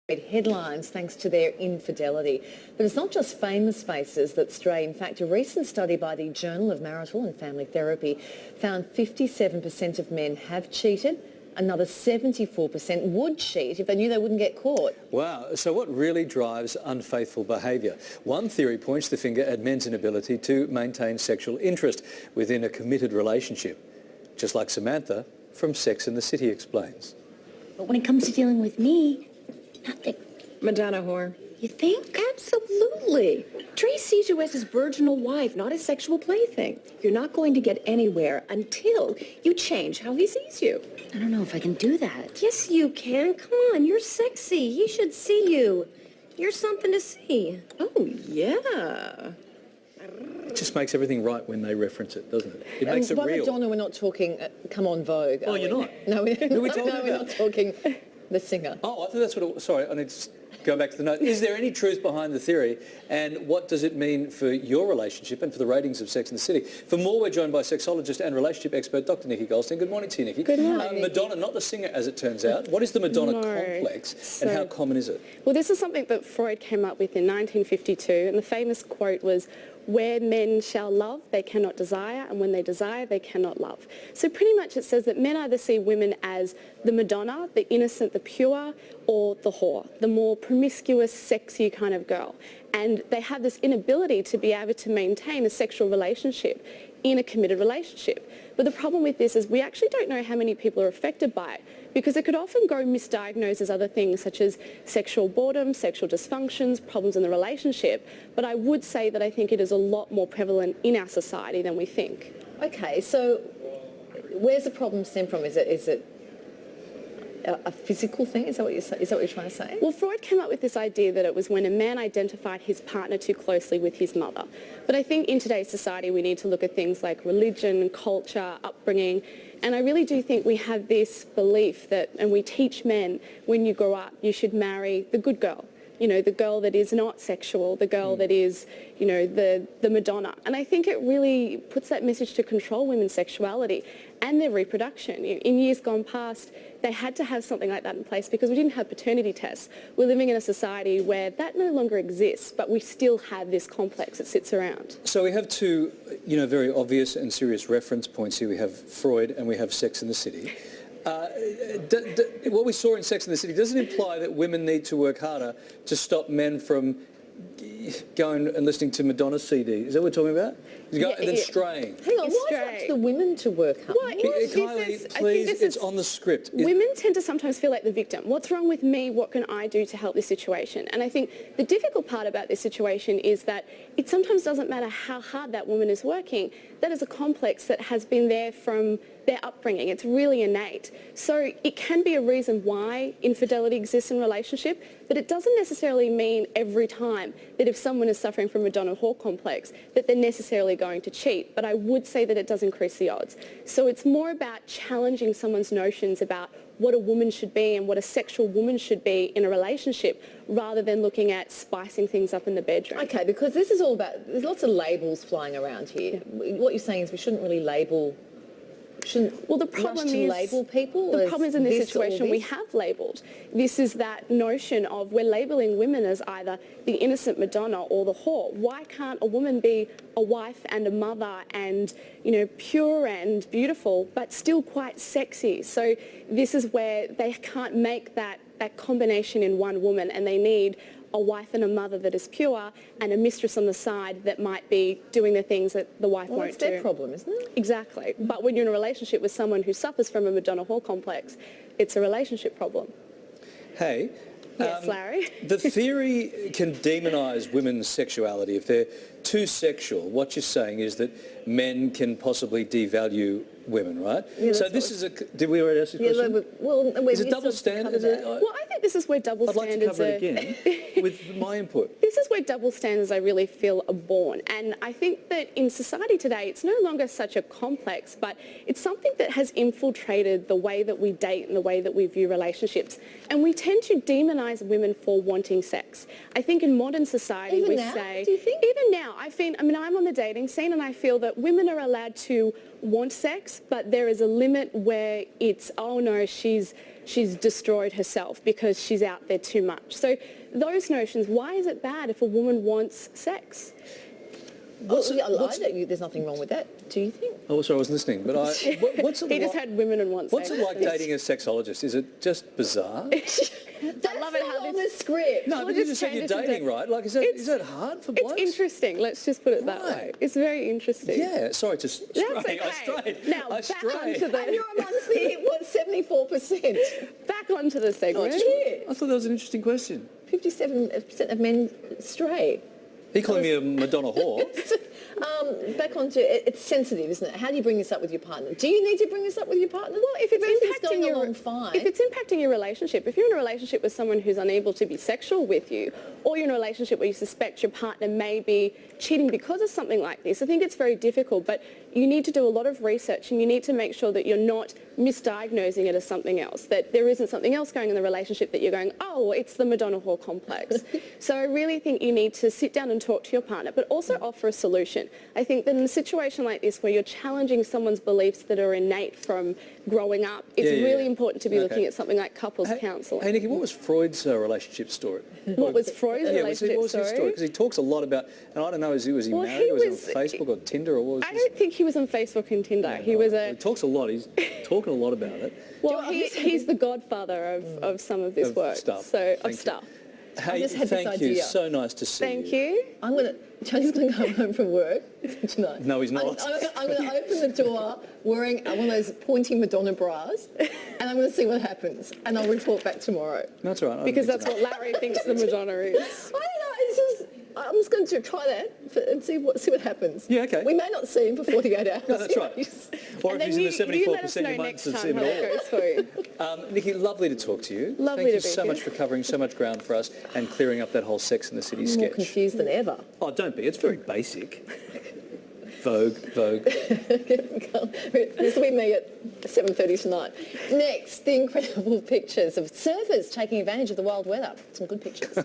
headlines thanks to their infidelity. But it's not just famous faces that stray. In fact, a recent study by the Journal of Marital and Family Therapy found 57% of men have cheated. Another 74% would cheat if they knew they wouldn't get caught. Wow. So what really drives unfaithful behaviour? One theory points the finger at men's inability to maintain sexual interest within a committed relationship. Just like Samantha from Sex and the City explains. But when it comes to dealing with me, nothing. Madonna whore. You think? Absolutely. Trey sees you as his virginal wife, not his sexual plaything. You're not going to get anywhere until you change how he sees you. I don't know if I can do that. Yes, you can. Come on, you're sexy. He should see you. You're something to see. Oh, yeah. It just makes everything right when they reference it, doesn't it? It makes it by real. Madonna, we're not talking Come On Vogue. Oh, you're not? No, we're about? not talking the singer. Oh, I thought that's what it was. Sorry, I need to go back to the note. Is there any truth behind the theory, and what does it mean for your relationship and for the ratings of Sex and the City? For more, we're joined by sexologist and relationship expert Dr. Nikki Goldstein. Good morning to you, Nikki. Good morning. Madonna, not the singer as it turns out. What is the Madonna complex and how common is it? Well, this is something that Freud came up with in 1952, and the famous quote was, "Where men shall love, they cannot desire, and when they desire, they cannot love." So pretty much it says that men either see women as the Madonna, the innocent, the pure, or the whore, the more promiscuous, sexy kind of girl. And they have this inability to be able to maintain a sexual relationship in a committed relationship. But the problem with this is we actually don't know how many people are affected by it, because it could often go misdiagnosed as other things such as sexual boredom, sexual dysfunctions, problems in the relationship. But I would say that I think it is a lot more prevalent in our society than we think. Okay, so where's the problem stem from? Is it a physical thing? Is that what you're trying to say? Well, Freud came up with this idea that it was when a man identified his partner too closely with his mother. But I think in today's society we need to look at things like religion, culture, upbringing, and I really do think we have this belief that, and we teach men, when you grow up you should marry the good girl. You know, the girl that is not sexual, the girl that is, you know, the Madonna. And I think it really puts that message to control women's sexuality and their reproduction. In years gone past, they had to have something like that in place because we didn't have paternity tests. We're living in a society where that no longer exists, but we still have this complex that sits around. So we have two, very obvious and serious reference points here. We have Freud and we have Sex and the City. What we saw in Sex and the City, does it imply that women need to work harder to stop men from going and listening to Madonna CD? Is that what we're talking about? And then straying. Hang on, why is it up to the women to work hard? Kylie, please, it's on the script. Women tend to sometimes feel like the victim. What's wrong with me? What can I do to help this situation? And I think the difficult part about this situation is that it sometimes doesn't matter how hard that woman is working. That is a complex that has been there from their upbringing. It's really innate. So it can be a reason why infidelity exists in a relationship, but it doesn't necessarily mean every time that if someone is suffering from a Madonna whore complex that they're necessarily going to cheat. But I would say that it does increase the odds. So it's more about challenging someone's notions about what a woman should be and what a sexual woman should be in a relationship, rather than looking at spicing things up in the bedroom. Okay, because this is all about, there's lots of labels flying around here. What you're saying is we shouldn't really label. Well, the problem is label people. The problem is in this situation we have labelled. This is that notion of we're labelling women as either the innocent Madonna or the whore. Why can't a woman be a wife and a mother and, pure and beautiful, but still quite sexy? So this is where they can't make that combination in one woman, and they need a wife and a mother that is pure and a mistress on the side that might be doing the things that the wife won't do. That's their problem, isn't it? Exactly. But when you're in a relationship with someone who suffers from a Madonna whore complex, it's a relationship problem. Hey. Yes, Larry? The theory can demonise women's sexuality. If they're too sexual, what you're saying is that men can possibly devalue women, right? Yeah, so this is a... Did we already ask the question? Is it double standard? Well, I think this is where double standards I'd like to cover it again with my input. This is where double standards, I really feel, are born. And I think that in society today, it's no longer such a complex, but it's something that has infiltrated the way that we date and the way that we view relationships. And we tend to demonise women for wanting sex. I think in modern society Even we now? say... Do you think? Even now. I'm on the dating scene and I feel that women are allowed to want sex, but there is a limit where it's, oh no, she's destroyed herself because she's out there too much. So those notions, why is it bad if a woman wants sex? There's nothing wrong with that, do you think? Oh, sorry, I was listening. But what's it He just had women and wants What's sex. it like dating a sexologist? Is it just bizarre? That's love it how not on this- the script. No, but you just said you're dating, right? Like, is that hard for blokes? It's interesting. Let's just put it that way. Right. It's very interesting. Yeah, sorry to stray. That's okay. I strayed. Now, I back strayed. onto And you're amongst the, 74%? Back onto the segment. I thought that was an interesting question. 57% of men stray. He calling me a Madonna whore. Back onto it's sensitive, isn't it? How do you bring this up with your partner? Do you need to bring this up with your partner? Well, If it's everything's impacting going along fine. if it's impacting your relationship, if you're in a relationship with someone who's unable to be sexual with you, or you're in a relationship where you suspect your partner may be cheating because of something like this, I think it's very difficult, but you need to do a lot of research and you need to make sure that you're not misdiagnosing it as something else, that there isn't something else going in the relationship that you're going, oh, it's the Madonna whore complex. So I really think you need to sit down and talk to your partner, but also offer a solution. I think that in a situation like this where you're challenging someone's beliefs that are innate from growing up, it's really important to be looking at something like couples counselling. Hey, Nikki, what was Freud's relationship story? What was Freud's relationship what was his story? Because he talks a lot about, and I don't know, was he married, or was he on Facebook or Tinder, or what was I don't think he was on Facebook and Tinder. He was He talks a lot. He's talking a lot about it. Well, he's the godfather of some of this work. Stuff. So, Thank of stuff. Hey, just had this thank you. idea. So nice to see Thank you. Johnny's going to come home from work tonight. No, he's not. I'm going to open the door wearing one of those pointy Madonna bras, and I'm going to see what happens, and I'll report back tomorrow. No, that's all right. Because that's what Larry thinks the Madonna is. I don't know. I'm just going to try that and see what happens. Yeah, okay. We may not see him for 48 hours. No, that's right. Or And if then he's in the you let us 74%, know you might next not time see him how at it all. goes for you. Nikki, lovely to talk to you. Lovely Thank to you be so here. much for covering so much ground for us and clearing up that whole Sex and the City I'm more sketch. confused than ever. Oh, don't be. It's very basic. Vogue. This will be me at 7:30 tonight. Next, the incredible pictures of surfers taking advantage of the wild weather. Some good pictures.